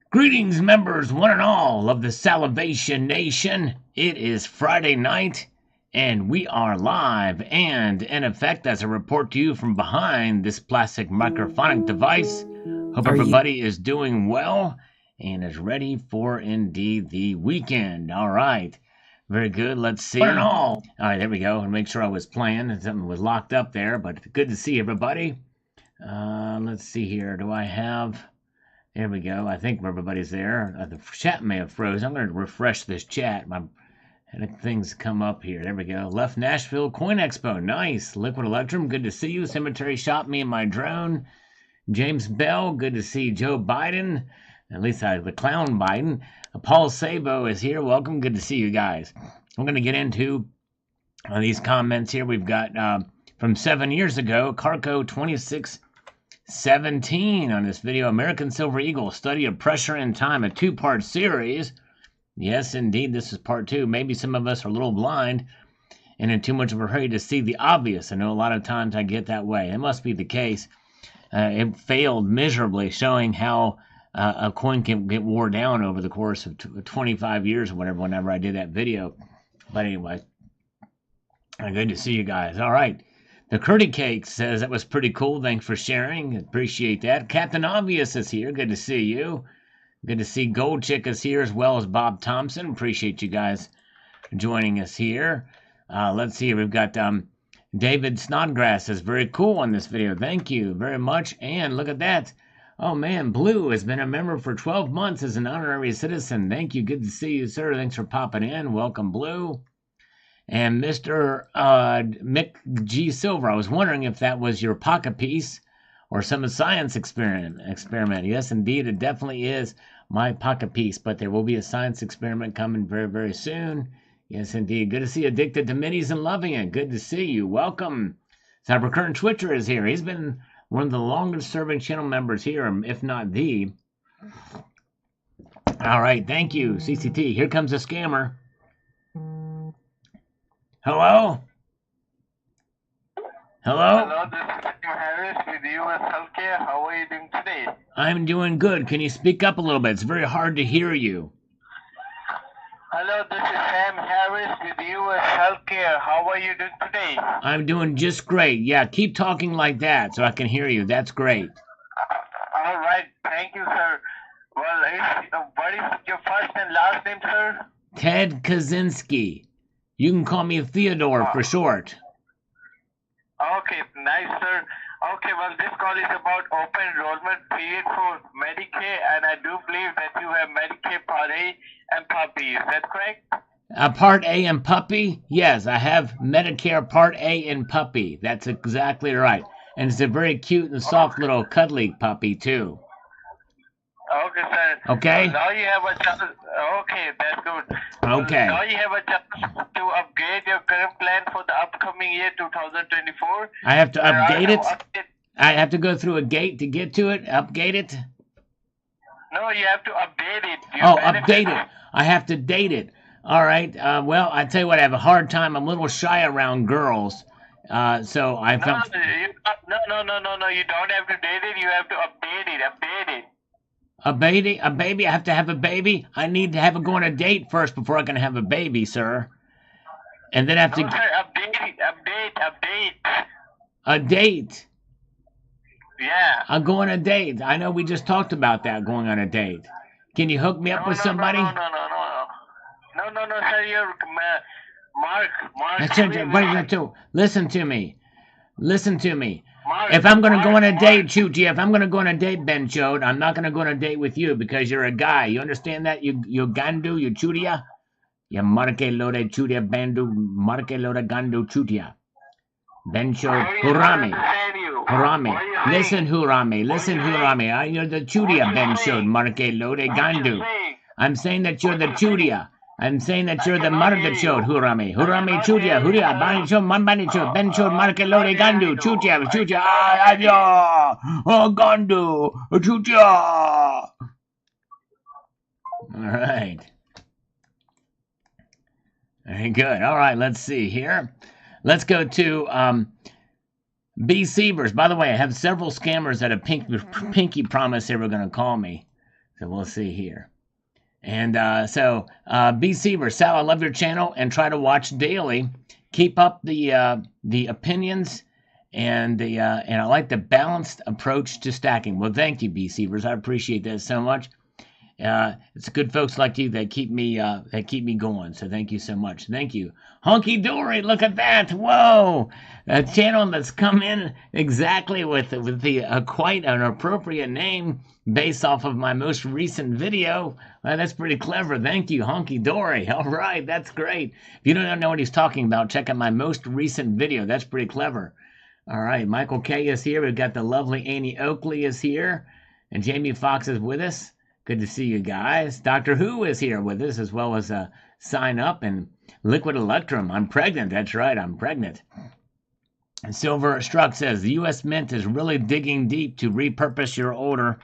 Greetings, members, one and all of the Salivation Nation. It is Friday night, and we are live and in effect as a report to you from behind this plastic microphonic device. Hope everybody is doing well and is ready for indeed the weekend. All right. Very good. Let's see. One and all. All right, there we go. And make sure I was playing. Something was locked up there, but good to see everybody. Let's see here. Do I have... There we go. I think everybody's there. The chat may have frozen. I'm going to refresh this chat. My things come up here. There we go. Left Nashville Coin Expo. Nice. Liquid Electrum. Good to see you. Cemetery Shop. Me and my drone. James Bell. Good to see Joe Biden. At least the clown Biden. Paul Sabo is here. Welcome. Good to see you guys. I'm going to get into these comments here. We've got from 7 years ago, Carco 2617 on this video, American Silver Eagle, Study of Pressure and Time, a two-part series. Yes, indeed, this is part two. Maybe some of us are a little blind and in too much of a hurry to see the obvious. I know a lot of times I get that way. It must be the case. It failed miserably, showing how a coin can get wore down over the course of 25 years or whatever, whenever I did that video. But anyway, good to see you guys. All right. The Curdy Cake says that was pretty cool. Thanks for sharing. Appreciate that. Captain Obvious is here. Good to see you. Good to see Gold Chick is here as well as Bob Thompson. Appreciate you guys joining us here. Let's see. We've got David Snodgrass says very cool on this video. Thank you very much. And look at that. Oh man, Blue has been a member for 12 months as an honorary citizen. Thank you. Good to see you, sir. Thanks for popping in. Welcome, Blue. And Mr. Mick G. Silver, I was wondering if that was your pocket piece or some science experiment. Yes, indeed, it definitely is my pocket piece, but there will be a science experiment coming very, very soon. Yes, indeed. Good to see Addicted to Minis and Loving It. Good to see you. Welcome. Cybercurrent Twitcher is here. He's been one of the longest-serving channel members here, if not the. All right, thank you, CCT. Here comes a scammer. Hello? Hello? Hello, this is Tim Harris with US Healthcare. How are you doing today? I'm doing good. Can you speak up a little bit? It's very hard to hear you. Hello, this is Sam Harris with US Healthcare. How are you doing today? I'm doing just great. Yeah, keep talking like that so I can hear you. That's great. All right, thank you, sir. Well, what is your first and last name, sir? Ted Kaczynski. You can call me Theodore for short. Okay, nice, sir. Okay, well, this call is about open enrollment period for Medicare, and I do believe that you have Medicare Part A and Puppy. Is that correct? Part A and Puppy? Yes, I have Medicare Part A and Puppy. That's exactly right. And it's a very cute and soft little cuddly puppy, too. Okay, sir. Okay? Now you have a chance. Okay, that's good. Okay. Now you have a chance to upgrade your current plan for the upcoming year 2024. I have to update it? I have to go through a gate to get to it? Update it? No, you have to update it. Update it. I have to date it. All right. Well, I tell you what, I have a hard time. I'm a little shy around girls. So I found... No. You don't have to date it. You have to update it. Update it. A baby? A baby? I have to have a baby? I need to have a go on a date first before I can have a baby, sir. And then I have to... No, sir, update. A date? Yeah. I'll go on a date. I know we just talked about that, going on a date. Can you hook me up with somebody? No, sir, you're... Mark. Listen to me. Mark, if I'm going to go on a date, Chuchi, if I'm going to go on a date, Ben Chode, I'm not going to go on a date with you because you're a guy. You understand that? You gandu, you chudia? You marke lode chudia bandu, marke lode gandu chudia. Ben Chode, hurame. Listen, hurame. You're the chudia, Ben Chode, marke lode gandu. I'm saying that you're the chudia. I'm saying that you're the marke chode, hurame. Hurame chudia, huria, bancho, mambanicho, bencho, marke lode gandu, chudia, ayo, oh, gandu, chudia. All right. Very good. All right, let's see here. Let's go to B. Sievers. By the way, I have several scammers that have pinky promised they were going to call me. So we'll see here. And B. Seaver, Sal, I love your channel and try to watch daily. Keep up the opinions and I like the balanced approach to stacking. Well, thank you, B. Seavers. I appreciate that so much. It's good folks like you that keep me going. So thank you so much. Thank you. Honky Dory, look at that. Whoa. A channel that's come in exactly with the quite an appropriate name based off of my most recent video. That's pretty clever. Thank you, Honky Dory. All right, that's great. If you don't know what he's talking about, check out my most recent video. That's pretty clever. All right, Michael K is here. We've got the lovely Annie Oakley is here. And Jamie Foxx is with us. Good to see you guys. Doctor Who is here with us, as well as Sign Up and Liquid Electrum. I'm pregnant. That's right, I'm pregnant. And Silver Struck says, the U.S. Mint is really digging deep to repurpose your older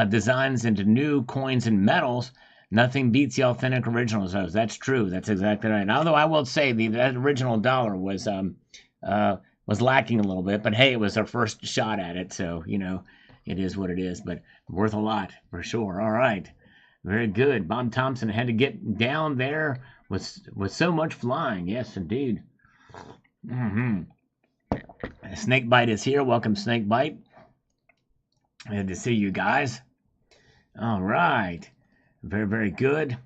designs into new coins and metals. Nothing beats the authentic originals. That's true. That's exactly right. Although I will say that original dollar was lacking a little bit, but hey, it was our first shot at it, so it is what it is, but worth a lot for sure. All right, very good. Bob Thompson had to get down there with so much flying. Yes, indeed. Snakebite is here. Welcome, Snakebite. Good to see you guys. All right, very, very good.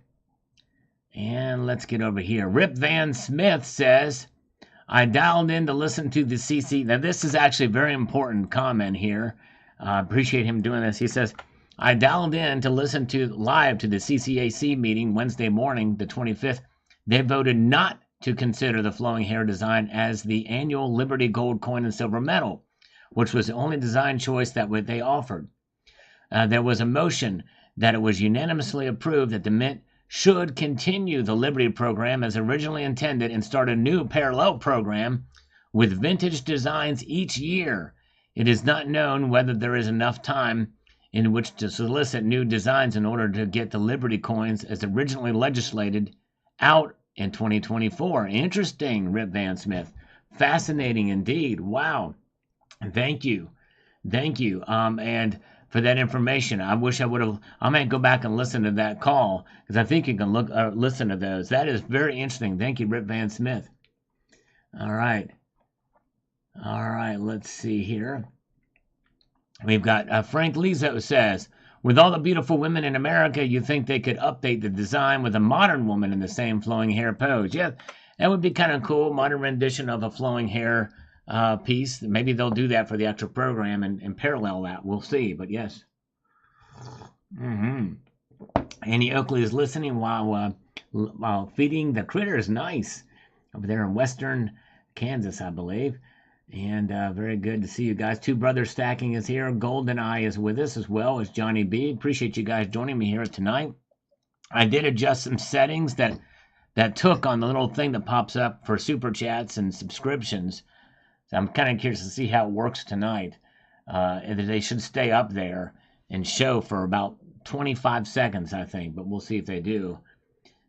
And let's get over here. Rip Van Smith says, I dialed in to listen to the CC. Now, this is actually a very important comment here. Appreciate him doing this. He says, I dialed in to listen live to the CCAC meeting Wednesday morning, the 25th. They voted not to consider the flowing hair design as the annual Liberty Gold coin and silver medal, which was the only design choice that they offered. There was a motion that it was unanimously approved that the Mint should continue the Liberty program as originally intended and start a new parallel program with vintage designs each year. It is not known whether there is enough time in which to solicit new designs in order to get the Liberty coins as originally legislated out in 2024. Interesting, Rip Van Smith. Fascinating indeed. Wow. Thank you. And for that information, I wish I would have. I might go back and listen to that call because I think you can listen to those. That is very interesting. Thank you, Rip Van Smith. All right. Let's see here. We've got Frank Lizo says, with all the beautiful women in America, you think they could update the design with a modern woman in the same flowing hair pose? Yeah, that would be kind of cool. Modern rendition of a flowing hair piece. Maybe they'll do that for the actual program and parallel that. We'll see, but yes. Annie Oakley is listening while feeding the critters. Nice. Over there in western Kansas, I believe. And very good to see you guys. Two Brothers Stacking is here. Golden Eye is with us as well as Johnny B. Appreciate you guys joining me here tonight. I did adjust some settings that took on the little thing that pops up for super chats and subscriptions. So I'm kind of curious to see how it works tonight. They should stay up there and show for about 25 seconds, I think. But we'll see if they do.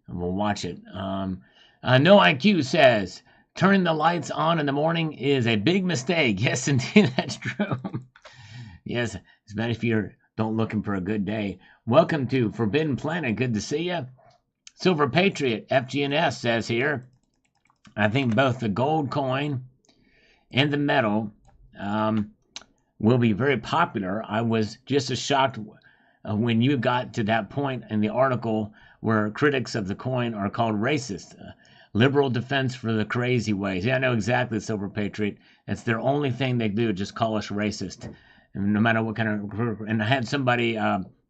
And we'll watch it. No IQ says, turning the lights on in the morning is a big mistake. Yes, indeed, that's true. Yes, especially if you're looking for a good day. Welcome to Forbidden Planet. Good to see you. Silver Patriot, FGNS says here, I think both the gold coin and the metal will be very popular. I was just as shocked when you got to that point in the article where critics of the coin are called racist. Liberal defense for the crazy ways. Yeah, I know exactly, Silver Patriot. It's their only thing they do, just call us racist. And no matter what kind of... And I had somebody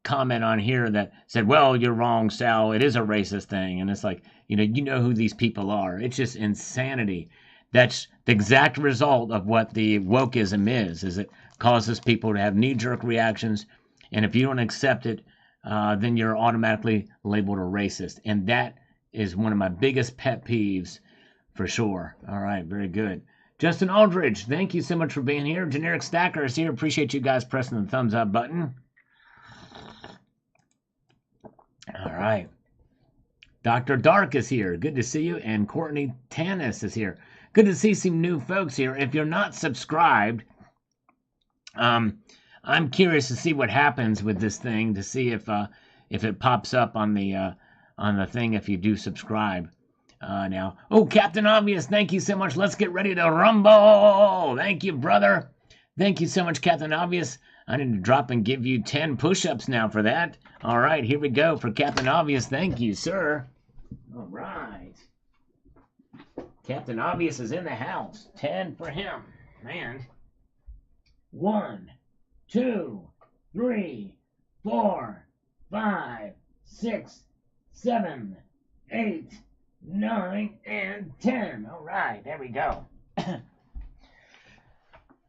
comment on here that said, well, you're wrong, Sal. It is a racist thing. And it's like, you know who these people are. It's just insanity. That's the exact result of what the wokeism is it causes people to have knee-jerk reactions. And if you don't accept it, then you're automatically labeled a racist. And that is one of my biggest pet peeves for sure. All right, very good. Justin Aldridge, thank you so much for being here. Generic Stacker is here. Appreciate you guys pressing the thumbs up button. All right. Dr. Dark is here. Good to see you. And Courtney Tanis is here. Good to see some new folks here. If you're not subscribed, I'm curious to see what happens with this thing, to see if it pops up on the thing if you do subscribe. Now, oh, Captain Obvious, thank you so much. Let's get ready to rumble. Thank you, brother. Thank you so much, Captain Obvious. I need to drop and give you 10 push-ups now for that. All right, here we go for Captain Obvious. Thank you, sir. All right. Captain Obvious is in the house. 10 for him. Man. 1, 2, 3, 4, 5, 6, 7, 8, 9, and 10. All right, there we go.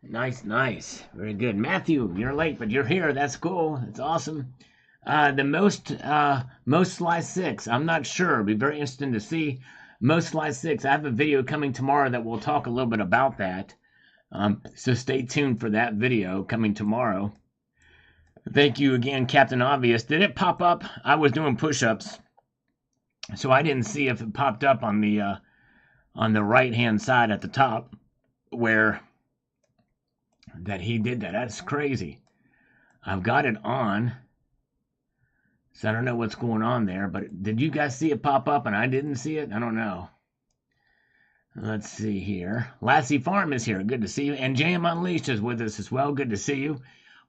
Nice, nice. Very good. Matthew, you're late, but you're here. That's cool. That's awesome. The most slice 6. I'm not sure. It'll be very interesting to see. Most slice 6. I have a video coming tomorrow that will talk a little bit about that. So stay tuned for that video coming tomorrow. Thank you again, Captain Obvious. Did it pop up? I was doing push-ups, so I didn't see if it popped up on the right-hand side at the top where that he did that. That's crazy. I've got it on, so I don't know what's going on there, but did you guys see it pop up and I didn't see it? I don't know. Let's see here. Lassie Farm is here. Good to see you. And JM Unleashed is with us as well. Good to see you.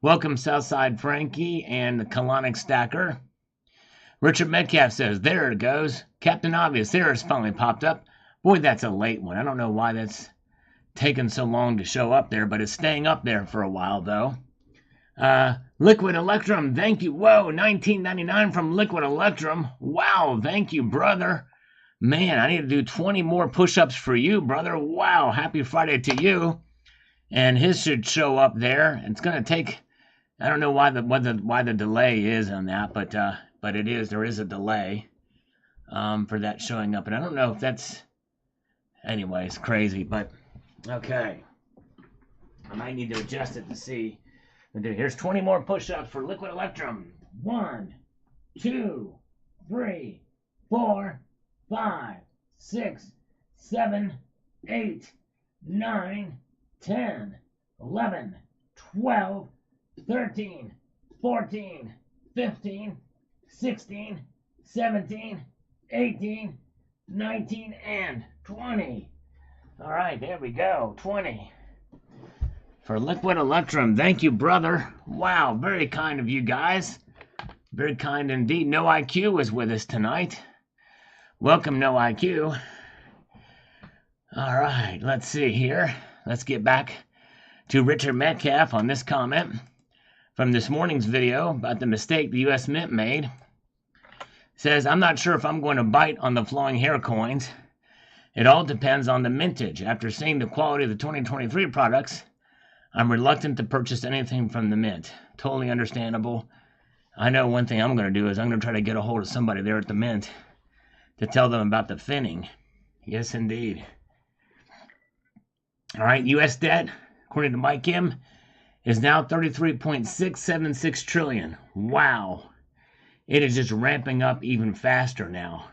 Welcome, Southside Frankie and the Colonic Stacker. Richard Metcalf says, there it goes. Captain Obvious, there it's finally popped up. Boy, that's a late one. I don't know why that's taken so long to show up there, but it's staying up there for a while, though. Liquid Electrum, thank you. Whoa, $19.99 from Liquid Electrum. Wow, thank you, brother. Man, I need to do 20 more push-ups for you, brother. Wow, happy Friday to you. And his should show up there. It's going to take, I don't know why the delay is on that, but it is. There is a delay for that showing up. And I don't know if that's, anyways, crazy, but okay. I might need to adjust it to see. Here's 20 more push-ups for Liquid Electrum. 1, 2, 3, 4, 5, 6, 7, 8, 9, 10, 11, 12, 13, 14, 15, 16, 17, 18, 19, and 20. All right, there we go. 20. For Liquid Electrum. Thank you, brother. Wow, very kind of you guys. Very kind indeed. No IQ is with us tonight. Welcome, No IQ. All right, let's see here. Let's get back to Richard Metcalf on this comment from this morning's video about the mistake the U.S. Mint made. Says, I'm not sure if I'm going to bite on the flowing hair coins. It all depends on the mintage. After seeing the quality of the 2023 products, I'm reluctant to purchase anything from the Mint. Totally understandable. I know one thing I'm going to do is I'm going to try to get a hold of somebody there at the Mint to tell them about the finning. Yes, indeed. All right, U.S. debt, according to Mike Kim, is now $33.676 trillion. Wow. It is just ramping up even faster now.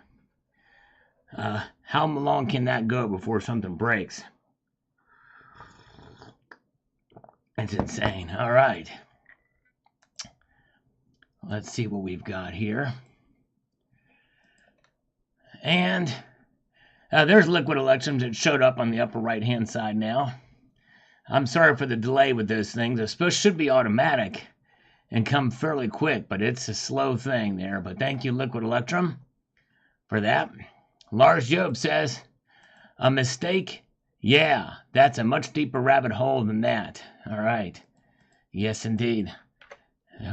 How long can that go before something breaks? That's insane. All right. Let's see what we've got here. And there's Liquid Electrums that showed up on the upper right-hand side now. I'm sorry for the delay with those things. They're supposed should be automatic and come fairly quick, but it's a slow thing there. But thank you, Liquid Electrum, for that. Lars Job says, a mistake? Yeah, that's a much deeper rabbit hole than that. All right. Yes, indeed.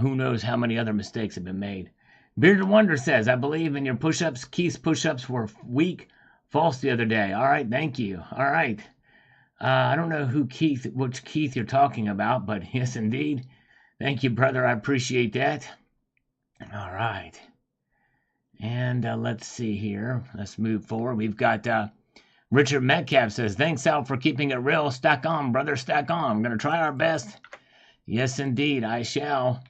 Who knows how many other mistakes have been made. Bearded Wonder says, I believe in your push-ups. Keith's push-ups were weak, false the other day. All right, thank you. All right. I don't know which Keith you're talking about, but yes, indeed. Thank you, brother. I appreciate that. All right. And let's see here. Let's move forward. We've got Richard Metcalf says, thanks, Al, for keeping it real. Stack on, brother, stack on. I'm going to try our best. Yes, indeed, I shall.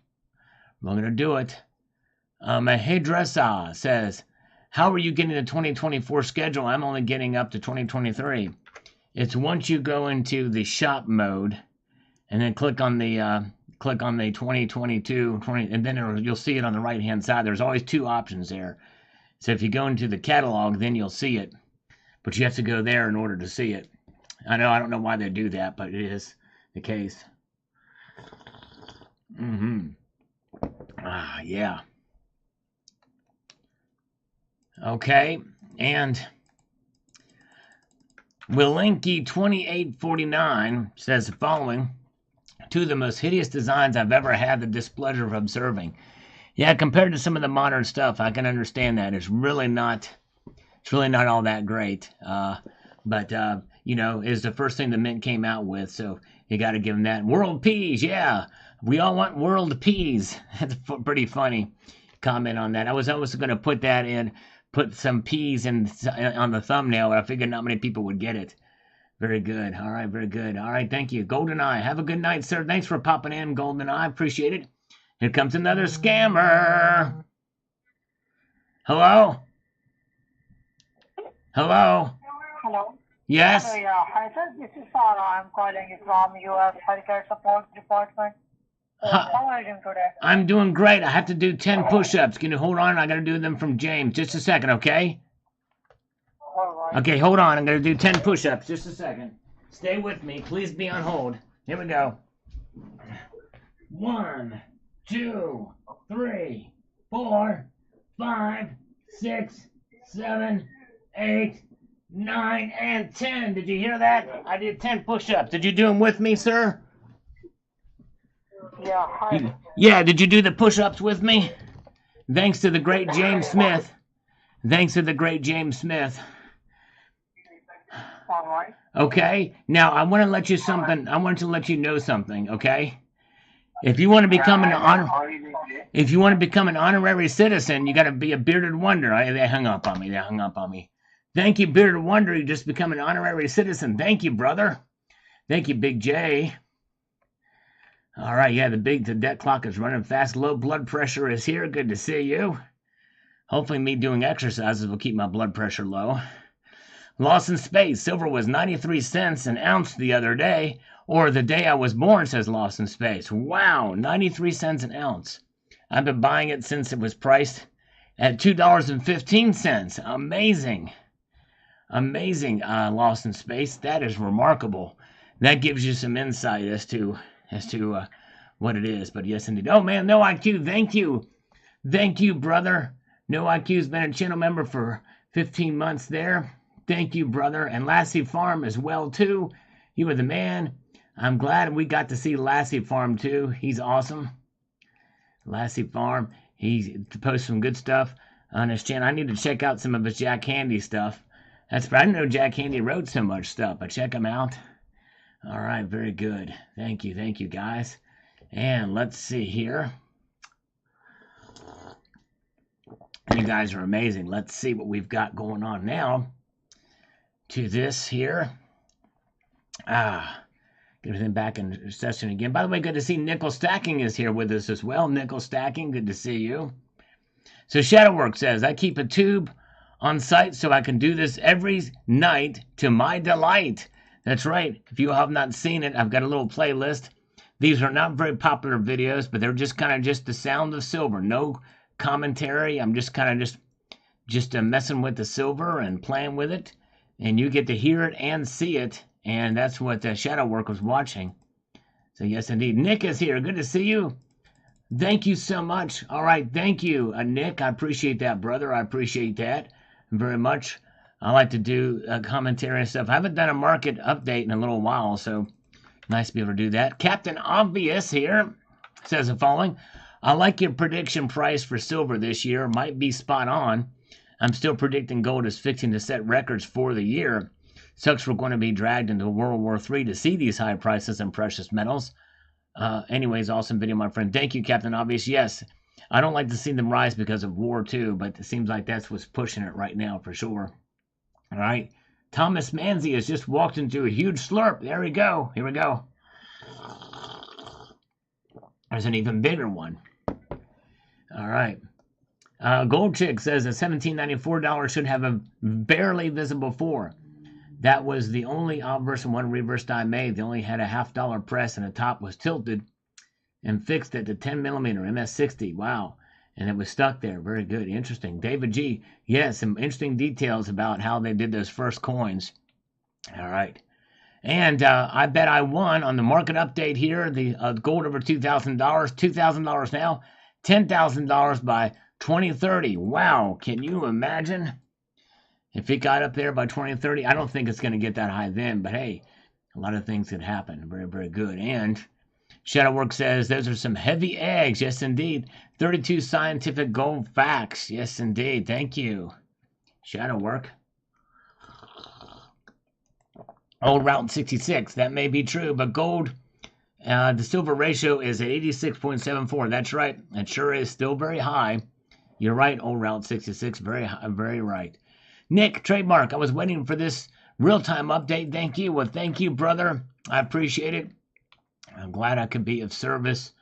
We're going to do it. Hairdressa says, how are you getting the 2024 schedule? I'm only getting up to 2023. It's once you go into the shop mode and then click on the click on the 2022, and then you'll see it on the right-hand side. There's always two options there. So if you go into the catalog, then you'll see it. But you have to go there in order to see it. I don't know why they do that, but it is the case. Yeah. Okay, and Willinky2849 says the following: two of the most hideous designs I've ever had the displeasure of observing. Yeah, compared to some of the modern stuff, I can understand that. It's really not all that great. But is the first thing the Mint came out with, so you got to give them that. World peas, yeah. We all want world peas. That's a pretty funny comment on that. I was almost going to put some peas on the thumbnail, but I figured not many people would get it. Very good. All right, very good. All right, thank you. GoldenEye, have a good night, sir. Thanks for popping in, GoldenEye. Appreciate it. Here comes another scammer. Hello? Hello? Hello. Yes? Hello, yeah. Hi, sir. This is Sarah. I'm calling you from U.S. Healthcare Support Department. How are you doing today? I'm doing great. I have to do 10 push-ups. Can you hold on? I got to do them from James. Just a second, okay? All right. Okay, hold on. I'm going to do 10 push-ups. Just a second. Stay with me. Please be on hold. Here we go. 1, 2, 3, 4, 5, 6, 7, 8, 9, and 10. Did you hear that? I did 10 push-ups. Did you do them with me, sir? Yeah, hi. Yeah, did you do the push-ups with me? Thanks to the great James Smith. Thanks to the great James Smith. All right. Okay, now I want to let you something. I want to let you know something, okay? If you want to become an honorary citizen, you got to be a bearded wonder. They hung up on me. Thank you, bearded wonder. You just become an honorary citizen. Thank you, brother. Thank you, Big J. All right, yeah, the debt clock is running fast. Low blood pressure is here. Good to see you. Hopefully me doing exercises will keep my blood pressure low. Lost in Space. Silver was 93 cents an ounce the other day, or the day I was born, says Lost in Space. Wow, 93 cents an ounce. I've been buying it since it was priced at $2.15. Amazing. Amazing, Lost in Space. That is remarkable. That gives you some insight as to what it is. But yes, indeed. Oh, man, No IQ, thank you. Thank you, brother. No IQ's been a channel member for 15 months there. Thank you, brother. And Lassie Farm as well, too. You were the man. I'm glad we got to see Lassie Farm, too. He's awesome. Lassie Farm. He posts some good stuff on his channel. I need to check out some of his Jack Handy stuff. I didn't know Jack Handy wrote so much stuff, but check him out. All right, very good. Thank you, guys. And let's see here. You guys are amazing. Let's see what we've got going on now to this here. Get everything back in session again. By the way, good to see Nickel Stacking is here with us as well. Nickel Stacking, good to see you. So Shadowwork says, I keep a tube on site so I can do this every night to my delight. That's right. If you have not seen it, I've got a little playlist. These are not very popular videos, but they're just kind of just the sound of silver. No commentary. I'm just kind of just messing with the silver and playing with it. And you get to hear it and see it. And that's what Shadowwork was watching. So yes, indeed. Nick is here. Good to see you. Thank you so much. All right. Thank you, Nick. I appreciate that, brother. I appreciate that very much. I like to do commentary and stuff. I haven't done a market update in a little while, so nice to be able to do that. Captain Obvious here says the following. I like your prediction price for silver this year. Might be spot on. I'm still predicting gold is fixing to set records for the year. Sucks we're going to be dragged into World War III to see these high prices in precious metals. Anyways, awesome video, my friend. Thank you, Captain Obvious. Yes, I don't like to see them rise because of war, too, but it seems like that's what's pushing it right now for sure. All right. Thomas Manzi has just walked into a huge slurp. There we go. Here we go. There's an even bigger one. All right. Gold Chick says a $17.94 should have a barely visible 4. That was the only obverse and one reverse die made. They only had a $0.50 press and the top was tilted. and fixed it to 10 millimeter MS60. Wow. And it was stuck there. Very good. Interesting. David G. Yes, some interesting details about how they did those first coins. All right. And I bet I won on the market update here. The gold over $2,000. $2,000 now. $10,000 by 2030. Wow. Can you imagine? If it got up there by 2030, I don't think it's going to get that high then. But hey, a lot of things could happen. Very, very good. And Shadowwork says those are some heavy eggs. Yes, indeed. 32 scientific gold facts. Yes, indeed. Thank you, Shadowwork. Old Route 66. That may be true, but gold, the silver ratio is at 86.74. That's right. It sure is still very high. You're right, Old Route 66. Very, very right. Nick, trademark. I was waiting for this real-time update. Thank you. Well, thank you, brother. I appreciate it. I'm glad I could be of service.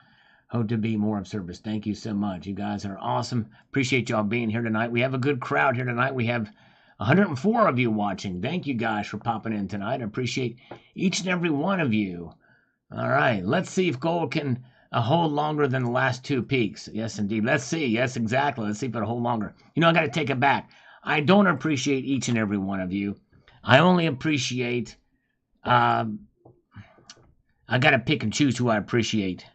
Hope to be more of service. Thank you so much. You guys are awesome. Appreciate y'all being here tonight. We have a good crowd here tonight. We have 104 of you watching. Thank you guys for popping in tonight. I appreciate each and every one of you. All right. Let's see if gold can hold longer than the last two peaks. Yes, indeed. Let's see. Yes, exactly. Let's see if it'll hold longer. You know, I got to take it back. I don't appreciate each and every one of you. I only appreciate, I got to pick and choose who I appreciate.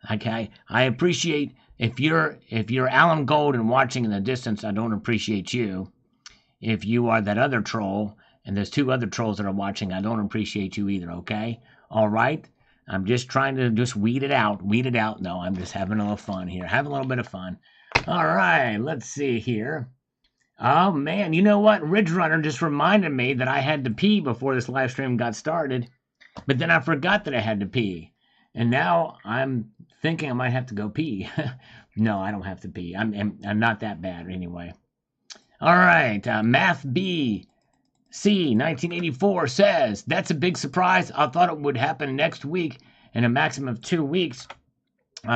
Okay. I appreciate if you're Alan Gold and watching in the distance, I don't appreciate you. If you are that other troll, and there's two other trolls that are watching, I don't appreciate you either. Okay. All right. I'm just trying to just weed it out. Weed it out. No, I'm just having a little fun here. Have a little bit of fun. All right. Let's see here. Oh, man, you know what? Ridge Runner just reminded me that I had to pee before this live stream got started, but then I forgot that I had to pee, and now I'm thinking I might have to go pee. No, I don't have to pee. I'm not that bad anyway. All right, Math B C 1984 says, that's a big surprise. I thought it would happen next week in a maximum of 2 weeks.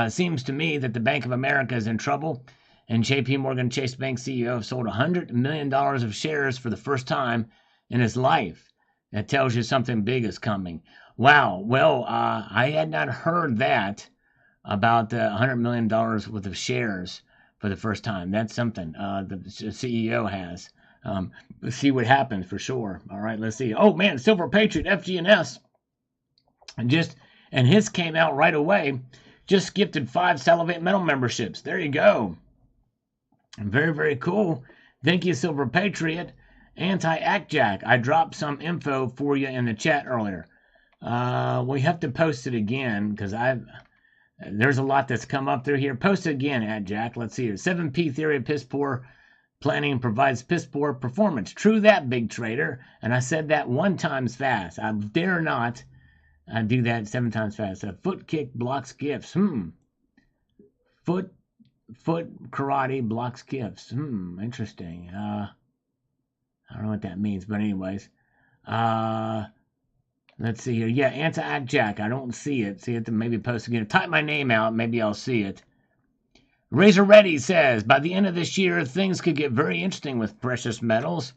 Seems to me that the Bank of America is in trouble. And JP Morgan Chase Bank CEO sold $100 million of shares for the first time in his life. That tells you something big is coming. Wow. Well, I had not heard that about the $100 million worth of shares for the first time. That's something the CEO has. Let's see what happens for sure. All right, let's see. Oh, man, Silver Patriot, FGNS. And his came out right away. Just gifted 5 Salivate Metal memberships. There you go. Very, very cool. Thank you, Silver Patriot. Anti-Act-Jack. I dropped some info for you in the chat earlier. We have to post it again because there's a lot that's come up through here. Post it again, Jack. Let's see here. 7P theory of piss poor planning provides piss poor performance. True that, big trader. And I said that 1 time fast. I dare not do that 7 times fast. A foot kick blocks gifts. Foot karate blocks gifts. Interesting. I don't know what that means, but anyways. Let's see here. Yeah, Anti-Act Jack. I don't see it. See it, maybe post again. Type my name out. Maybe I'll see it. Razor Ready says, by the end of this year, things could get very interesting with precious metals.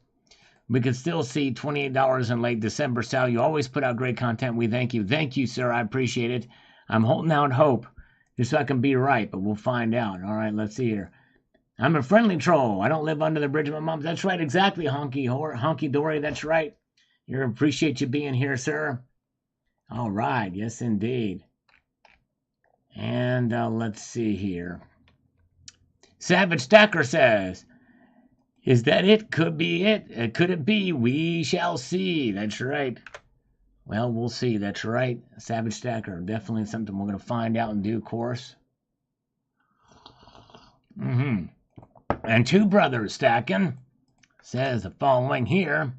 We could still see $28 in late December. Sal, you always put out great content. We thank you. Thank you, sir. I appreciate it. I'm holding out hope. Just so I can be right, but we'll find out. All right, let's see here. I'm a friendly troll. I don't live under the bridge of my mom. That's right, exactly, Honky Dory. That's right. You appreciate you being here, sir. All right, yes, indeed. And let's see here. Savage Stacker says, is that it? Could be it. Could it be? We shall see. That's right. Well, we'll see. That's right. Savage Stacker. Definitely something we're going to find out in due course. And 2 brothers stacking says the following here.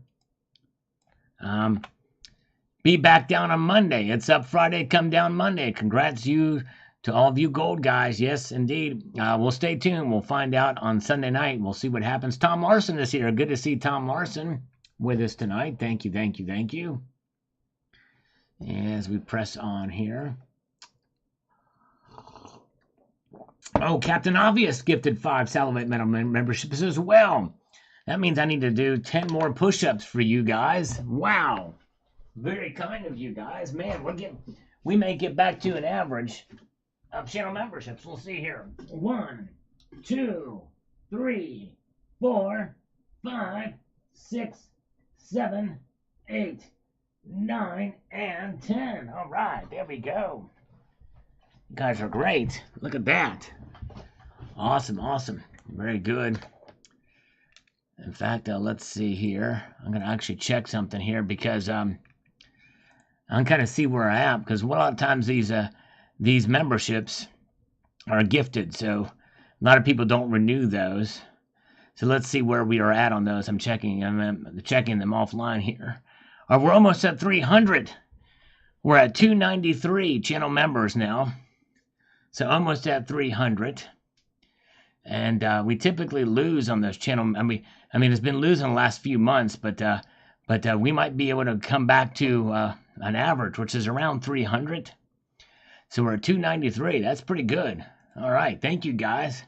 Be back down on Monday. It's up Friday. Come down Monday. Congrats you to all of you gold guys. Yes, indeed. We'll stay tuned. We'll find out on Sunday night. We'll see what happens. Tom Larson is here. Good to see Tom Larson with us tonight. Thank you, thank you, thank you. As we press on here. Oh, Captain Obvious gifted 5 Salivate Metal memberships as well. That means I need to do 10 more push-ups for you guys. Wow. Very kind of you guys. Man, we may get back to an average of channel memberships. We'll see here. 1, 2, 3, 4, 5, 6, 7, 8, 9, and 10. All right, there we go. You guys are great. Look at that. Awesome, awesome. Very good. In fact, let's see here. I'm going to actually check something here because I'm kind of see where I am, because a lot of times these memberships are gifted, so a lot of people don't renew those. So let's see where we are at on those. I'm checking them offline here. We're almost at 300. We're at 293 channel members now, so almost at 300. And we typically lose on those channel. I mean, it's been losing the last few months, but we might be able to come back to an average, which is around 300. So we're at 293. That's pretty good. All right. Thank you, guys.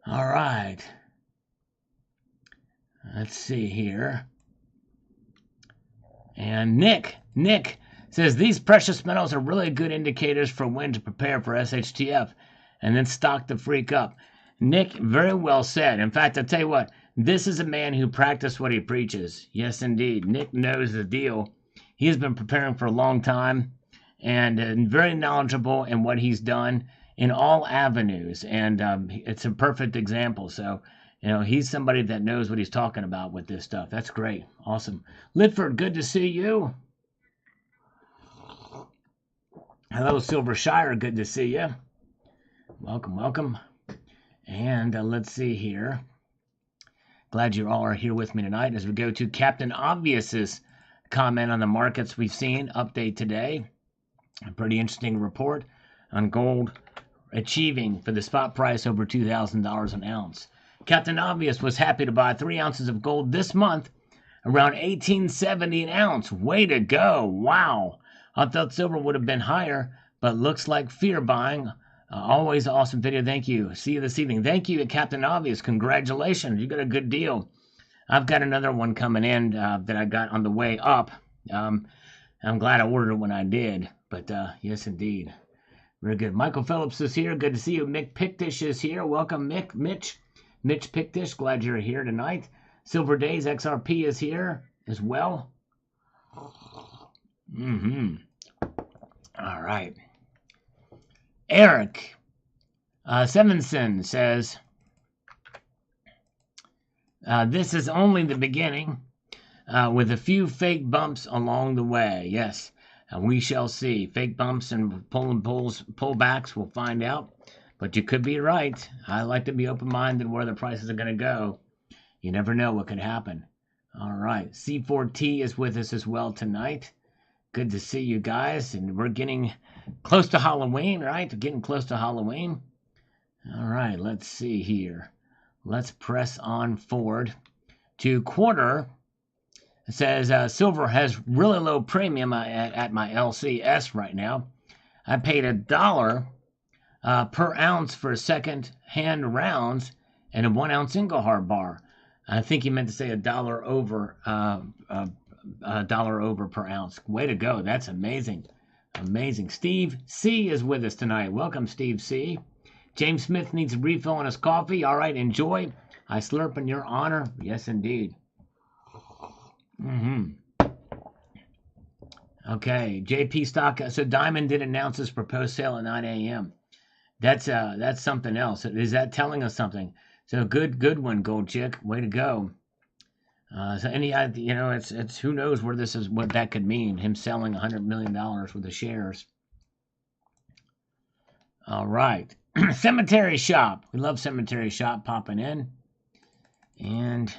All right. Let's see here. And Nick says these precious metals are really good indicators for when to prepare for SHTF and then stock the freak up. Nick, very well said. In fact, I'll tell you what, this is a man who practiced what he preaches. Yes, indeed. Nick knows the deal. He has been preparing for a long time and very knowledgeable in what he's done in all avenues. And it's a perfect example. So, he's somebody that knows what he's talking about with this stuff. That's great. Awesome. Litford, good to see you. Hello, Silver Shire. Good to see you. Welcome, welcome. And let's see here. Glad you all are here with me tonight as we go to Captain Obvious's comment on the markets we've seen. Update today. A pretty interesting report on gold achieving for the spot price over $2,000 an ounce. Captain Obvious was happy to buy 3 ounces of gold this month, around $18.70 an ounce. Way to go. Wow. I thought silver would have been higher, but looks like fear buying. Always awesome video. Thank you. See you this evening. Thank you, Captain Obvious. Congratulations. You got a good deal. I've got another one coming in that I got on the way up. I'm glad I ordered it when I did. But yes, indeed. Very good. Michael Phillips is here. Good to see you. Mick Pictish is here. Welcome, Mick. Mitch Pictish. Glad you're here tonight. Silver Days XRP is here as well. All right. Eric Sevenson says, this is only the beginning, with a few fake bumps along the way. Yes, and we shall see. Fake bumps and pullbacks, we'll find out. But you could be right. I like to be open-minded where the prices are going to go. You never know what could happen. All right. C4T is with us as well tonight. Good to see you guys. And we're getting close to Halloween, right? Getting close to Halloween. All right. Let's see here. Let's press on forward to quarter. It says silver has really low premium at my LCS right now. I paid $1 per ounce for second-hand rounds and a 1 ounce Inglehart bar. I think he meant to say $1 over $1 over per ounce. Way to go. That's amazing. Amazing. Steve C is with us tonight. Welcome, Steve C. James Smith needs a refill on his coffee. All right, enjoy. I slurp in your honor. Yes, indeed. Okay, JP Stock. So Diamond did announce his proposed sale at 9 a.m. That's something else. Is that telling us something? So good one, Gold Chick. Way to go. So it's who knows where this is, what that could mean. Him selling $100 million worth of shares. All right. Cemetery Shop. We love Cemetery Shop popping in. And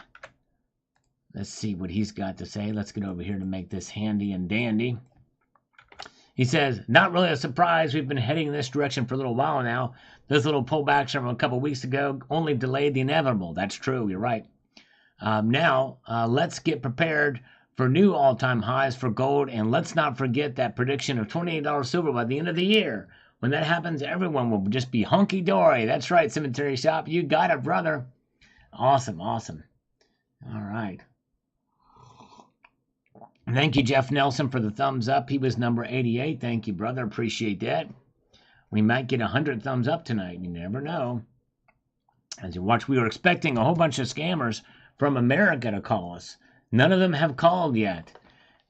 let's see what he's got to say. Let's get over here to make this handy and dandy. He says, not really a surprise. We've been heading in this direction for a little while now. Those little pullbacks from a couple weeks ago only delayed the inevitable. That's true. You're right. Now, let's get prepared for new all-time highs for gold. And let's not forget that prediction of $28 silver by the end of the year. When that happens, everyone will just be hunky-dory. That's right, Cemetery Shop. You got it, brother. Awesome, awesome. All right. Thank you, Jeff Nelson, for the thumbs up. He was number 88. Thank you, brother. Appreciate that. we might get 100 thumbs up tonight. You never know. As you watch, we were expecting a whole bunch of scammers from America to call us. None of them have called yet.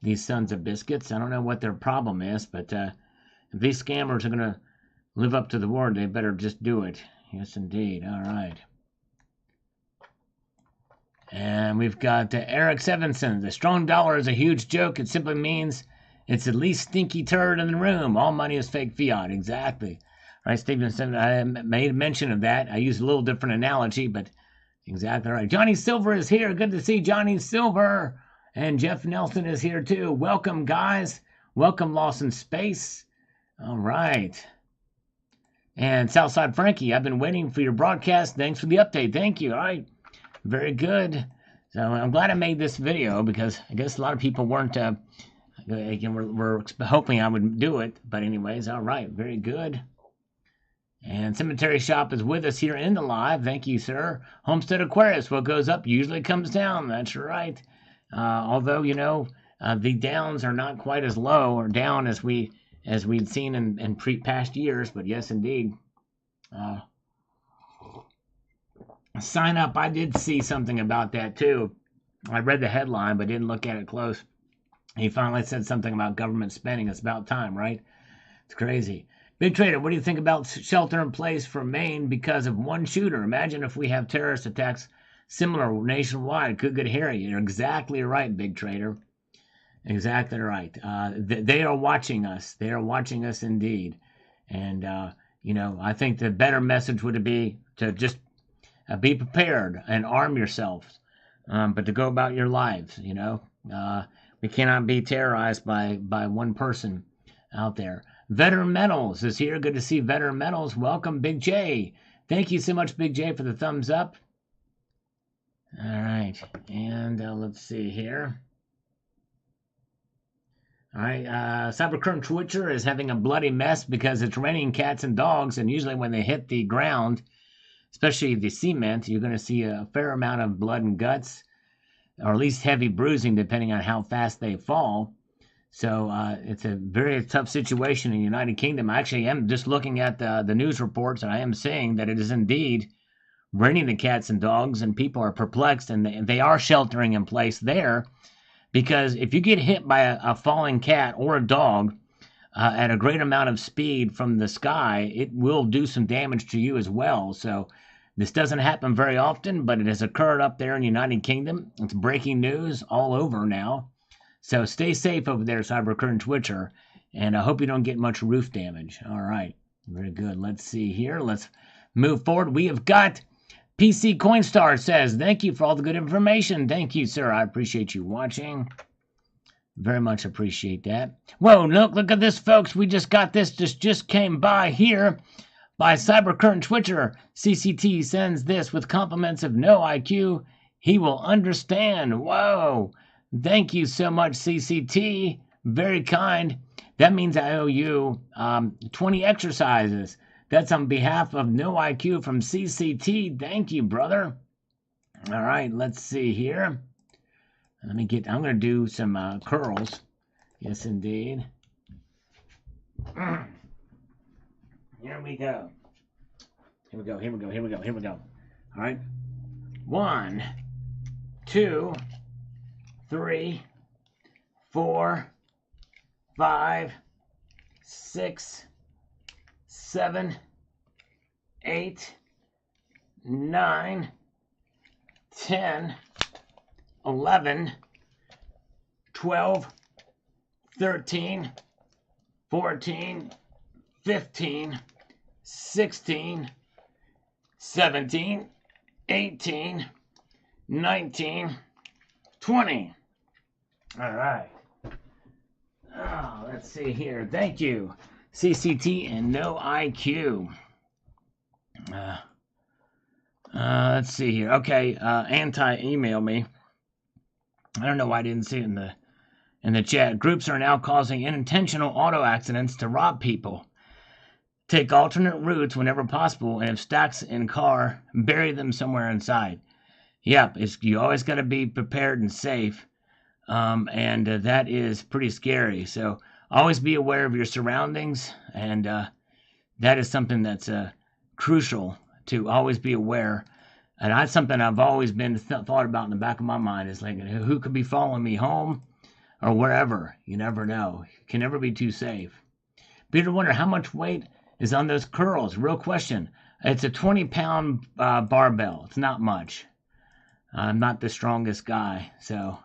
These sons of biscuits. I don't know what their problem is, but if these scammers are going to live up to the word, they better just do it. Yes, indeed. All right. And we've got Eric Sevenson. The strong dollar is a huge joke. It simply means it's the least stinky turd in the room. All money is fake fiat. Exactly. All right, Stevenson, I made mention of that. I used a little different analogy, but exactly right. Johnny Silver is here. Good to see Johnny Silver. And Jeff Nelson is here too. Welcome, guys. Welcome, Lost in Space. All right. And Southside Frankie, I've been waiting for your broadcast. Thanks for the update. Thank you. All right. Very good. So I'm glad I made this video because I guess a lot of people weren't, were hoping I would do it. But anyways, all right. Very good. And Cemetery Shop is with us here in the live. Thank you, sir. Homestead Aquarius, what goes up usually comes down. That's right. Although, the downs are not quite as low or down as we'd seen in past years. But yes, indeed. Sign up. I did see something about that, too. I read the headline, but didn't look at it close. He finally said something about government spending. It's about time, right? It's crazy. Big Trader, what do you think about shelter in place for Maine because of one shooter? Imagine if we have terrorist attacks similar nationwide. Could get hairy. You're exactly right, Big Trader. Exactly right. They are watching us. They are watching us indeed. And, I think the better message would be to just be prepared and arm yourselves. But to go about your lives, we cannot be terrorized by one person out there. Veteran Metals is here. Good to see Veteran Metals. Welcome, Big J. Thank you so much, Big J, for the thumbs up. All right. And let's see here. All right. Cybercurrent Twitcher is having a bloody mess because it's raining cats and dogs. And usually when they hit the ground, especially the cement, you're going to see a fair amount of blood and guts, or at least heavy bruising, depending on how fast they fall. So it's a very tough situation in the United Kingdom. I actually am just looking at the news reports, and I am saying that it is indeed raining the cats and dogs, and people are perplexed, and they are sheltering in place there, because if you get hit by a falling cat or a dog at a great amount of speed from the sky, it will do some damage to you as well. So this doesn't happen very often, but it has occurred up there in the United Kingdom. It's breaking news all over now. So stay safe over there, Cybercurrent Twitcher, and I hope you don't get much roof damage. All right, very good. Let's see here. Let's move forward. We have got PC Coinstar says, thank you for all the good information. Thank you, sir. I appreciate you watching. Very much appreciate that. Whoa, look at this, folks. We just got this. Just came by here by Cybercurrent Twitcher. CCT sends this with compliments of no IQ. He will understand. Whoa. Thank you so much, CCT. Very kind. That means I owe you 20 exercises. That's on behalf of No IQ from CCT. Thank you, brother. All right, let's see here. I'm going to do some curls. Yes, indeed. Here we go. Here we go. All right. 1, 2, 3, 4, 5, 6, 7, 8, 9, 10, 11, 12, 13, 14, 15, 16, 17, 18, 19, 20. All right. Oh, let's see here. Thank you, CCT and No IQ. Let's see here. Okay, email me. I don't know why I didn't see it in the chat. Groups are now causing unintentional auto accidents to rob people. Take alternate routes whenever possible, and if stacks in car, bury them somewhere inside. Yep, you always got to be prepared and safe, and that is pretty scary. So always be aware of your surroundings, and that is something that's crucial to always be aware. And that's something I've always been thought about in the back of my mind is like, who could be following me home or wherever? You never know. You can never be too safe. Peter wonder how much weight is on those curls. Real question. It's a 20-pound barbell. It's not much. I'm not the strongest guy, so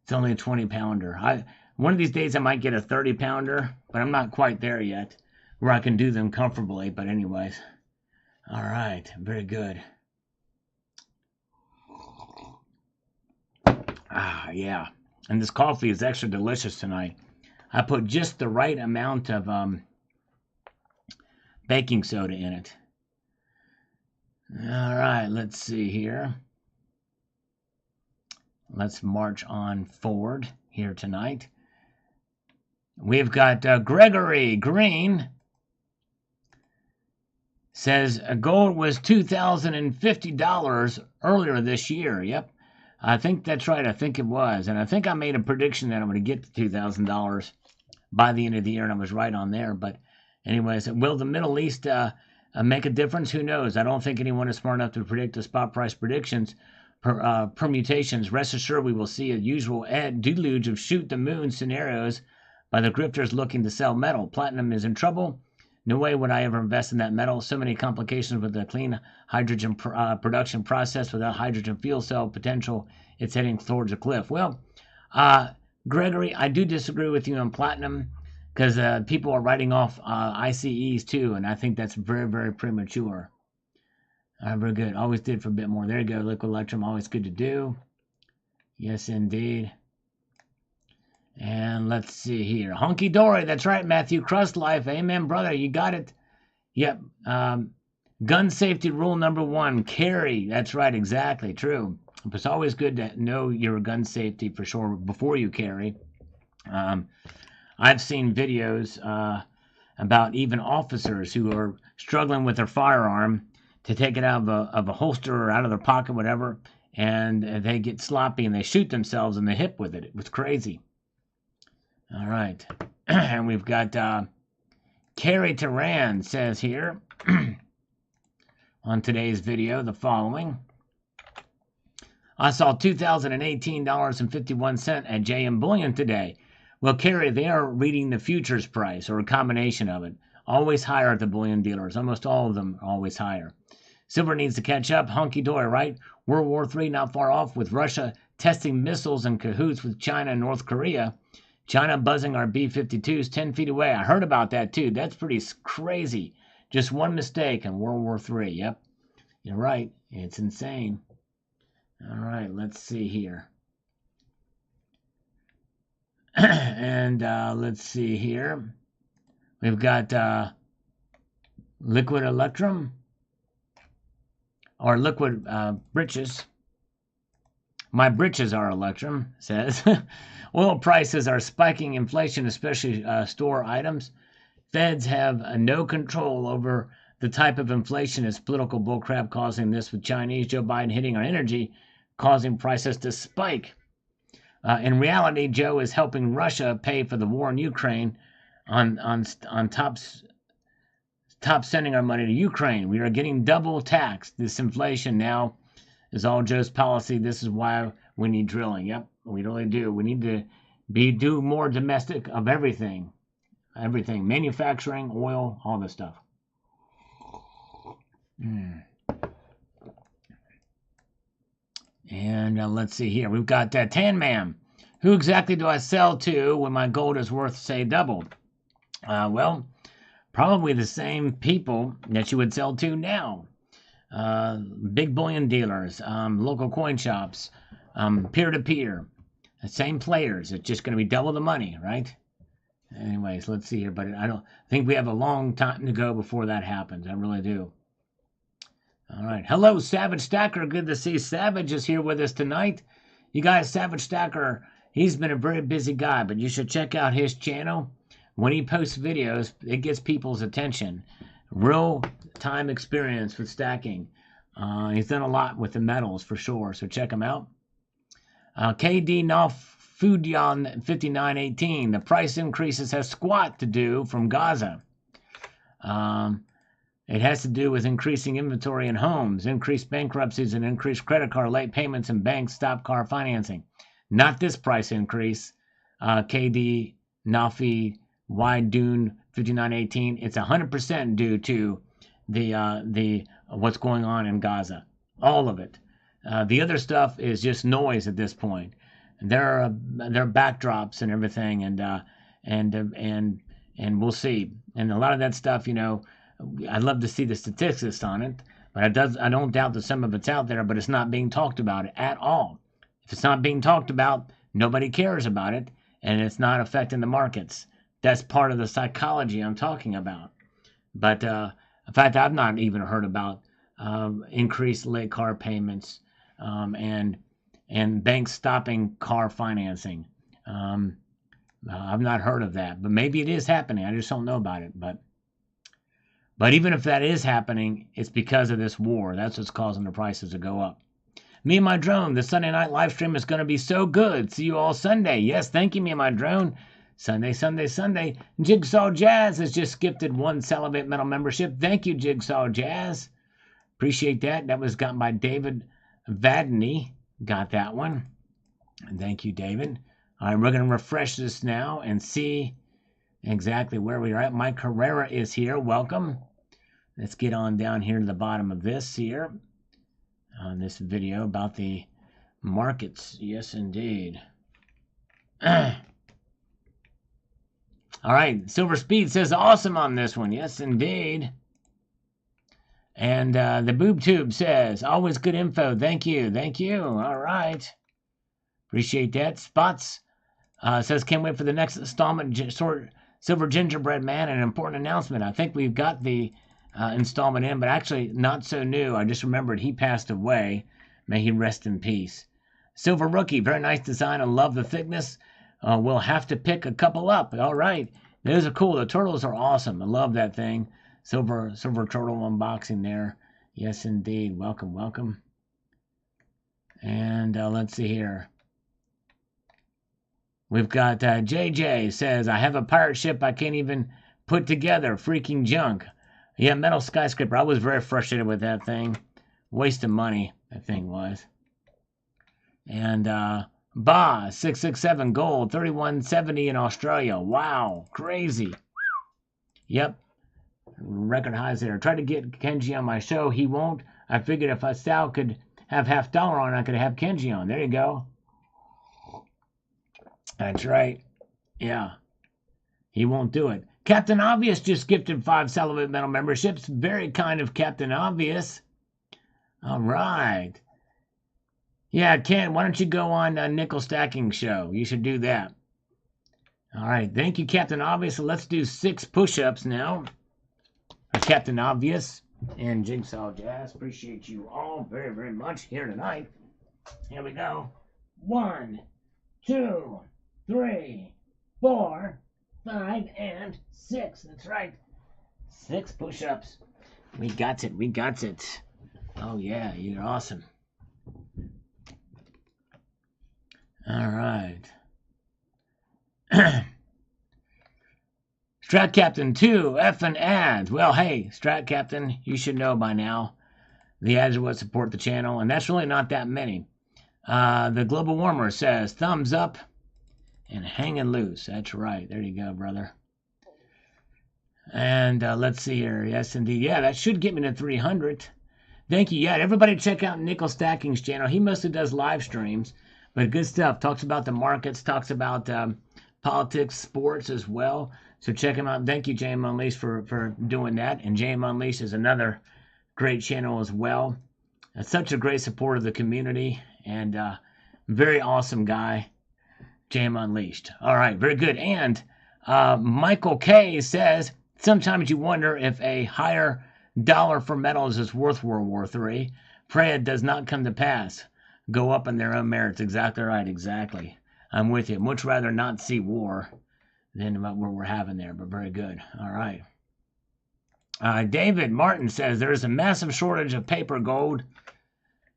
it's only a 20-pounder. One of these days I might get a 30-pounder, but I'm not quite there yet where I can do them comfortably. But anyways, all right, very good. Yeah. And this coffee is extra delicious tonight. I put just the right amount of baking soda in it. All right, let's see here. Let's march on forward here tonight. We've got Gregory Green says gold was $2,050 earlier this year. Yep. I think that's right. I think it was. And I think I made a prediction that I'm going to get to $2,000 by the end of the year, and I was right on there. But anyways, will the Middle East make a difference? Who knows? I don't think anyone is smart enough to predict the spot price predictions, permutations. Rest assured we will see a usual deluge of shoot-the-moon scenarios by the grifters looking to sell metal. Platinum is in trouble. No way would I ever invest in that metal. So many complications with the clean hydrogen production process without hydrogen fuel cell potential. It's heading towards a cliff. Well, Gregory, I do disagree with you on platinum because people are writing off ICEs too, and I think that's very, very premature. Very good. Always did for a bit more. There you go. Liquid electrum, always good to do. Yes, indeed. And let's see here. Honky Dory, that's right, Matthew. Crust Life. Amen, brother. You got it. Yep. Gun safety rule number 1. Carry. That's right, exactly. True. It's always good to know your gun safety for sure before you carry. I've seen videos about even officers who are struggling with their firearm to take it out of a holster or out of their pocket, whatever, and they get sloppy and they shoot themselves in the hip with it. It was crazy. All right. And we've got Carrie Turan says here on today's video the following. I saw $2,018.51 at JM Bullion today. Well, Carrie, they are reading the futures price or a combination of it. Always higher at the bullion dealers. Almost all of them are always higher. Silver needs to catch up. Hunky-dory, right? World War III not far off with Russia testing missiles in cahoots with China and North Korea. China buzzing our B-52s 10 feet away. I heard about that too. That's pretty crazy. Just one mistake in World War III. Yep, you're right. It's insane. All right, let's see here. And let's see here. We've got liquid electrum or liquid britches. My britches are electrum, says. Oil prices are spiking inflation, especially store items. Feds have no control over the type of inflation. It's political bullcrap causing this with Chinese Joe Biden hitting on energy, causing prices to spike. In reality, Joe is helping Russia pay for the war in Ukraine on top sending our money to Ukraine. We are getting double taxed. This inflation now is all Joe's policy. This is why we need drilling. Yep, we really do. We need to do more domestic of everything. Everything. Manufacturing, oil, all this stuff. And let's see here. We've got Tan Ma'am. Who exactly do I sell to when my gold is worth, say, double? Well, probably the same people that you would sell to now. Big bullion dealers, local coin shops, peer-to-peer. The same players. It's just going to be double the money, right? Anyways, let's see here. But I don't think we have a long time to go before that happens. I really do. All right. Hello, Savage Stacker. Good to see Savage is here with us tonight. You guys, Savage Stacker, he's been a very busy guy, but you should check out his channel. When he posts videos, it gets people's attention. Real-time experience with stacking. He's done a lot with the metals for sure, so check him out. KD Noff Fudion 5918. The price increases have squat to do from Gaza. It has to do with increasing inventory in homes, increased bankruptcies, and increased credit card late payments, and banks stop car financing. Not this price increase. KD, Nafi, Wide Dune 5918. It's 100% due to the what's going on in Gaza. All of it. The other stuff is just noise at this point. There are backdrops and everything, and we'll see. And a lot of that stuff, I'd love to see the statistics on it, but I don't doubt that some of it's out there, but it's not being talked about at all. If it's not being talked about, nobody cares about it, and it's not affecting the markets. That's part of the psychology I'm talking about. But in fact, I've not even heard about increased late car payments and banks stopping car financing. I've not heard of that, but maybe it is happening. I just don't know about it. But even if that is happening, it's because of this war. That's what's causing the prices to go up. Me and my drone, the Sunday night live stream is going to be so good. See you all Sunday. Yes, thank you, me and my drone. Sunday, Sunday, Sunday. Jigsaw Jazz has just gifted 1 Salivate Metal membership. Thank you, Jigsaw Jazz. Appreciate that. That was got by David Vadney. Got that one. And thank you, David. All right, we're going to refresh this now and see exactly where we are at. Mike Herrera is here. Welcome. Let's get on down here to the bottom of this here on this video about the markets. Yes, indeed. All right, Silver Speed says awesome on this one. Yes, indeed. And the Boob Tube says always good info. Thank you. Thank you. All right. Appreciate that. Spots says can't wait for the next installment. Silver Gingerbread Man, an important announcement. I think we've got the installment in, but actually not so new. I just remembered he passed away. May he rest in peace. Silver Rookie, very nice design. I love the thickness. We'll have to pick a couple up. All right. Those are cool. The turtles are awesome. I love that thing. Silver turtle unboxing there. Yes, indeed. Welcome, welcome. And let's see here. We've got JJ says, I have a pirate ship I can't even put together. Freaking junk. Yeah, Metal Skyscraper. I was very frustrated with that thing. Waste of money, that thing was. And Ba 667 gold, 3170 in Australia. Wow, crazy. Yep, record highs there. Tried to get Kenji on my show. He won't. I figured if Sal could have $50 on, I could have Kenji on. There you go. That's right. Yeah, he won't do it. Captain Obvious just gifted 5 Salivate Metal memberships. Very kind of Captain Obvious. All right. Yeah, Ken, why don't you go on a Nickel Stacking Show? You should do that. All right. Thank you, Captain Obvious. So let's do 6 push-ups now. Captain Obvious and Jigsaw Jazz. Appreciate you all very, very much here tonight. Here we go. 1, 2, 3, 4, 5, and 6. That's right. 6 push-ups. We got it. We got it. Oh, yeah. You're awesome. All right. Strat Captain 2, effing ads. Well, hey, Strat Captain, you should know by now. The ads are what support the channel, and that's really not that many. The Global Warmer says, thumbs up and hanging loose. That's right. There you go, brother. And let's see here. Yes, indeed. Yeah, that should get me to 300. Thank you. Yeah, everybody check out Nickel Stacking's channel. He mostly does live streams, but good stuff. Talks about the markets, talks about politics, sports as well. So check him out. Thank you, JM Unleashed, for doing that. And JM Unleashed is another great channel as well. Such a great support of the community and very awesome guy, JM Unleashed. All right, very good. And Michael K says, sometimes you wonder if a higher dollar for metals is worth World War III. Pray it does not come to pass. Go up on their own merits. Exactly right. Exactly. I'm with you. Much rather not see war than what we're having there, but very good. All right. David Martin says there is a massive shortage of paper gold,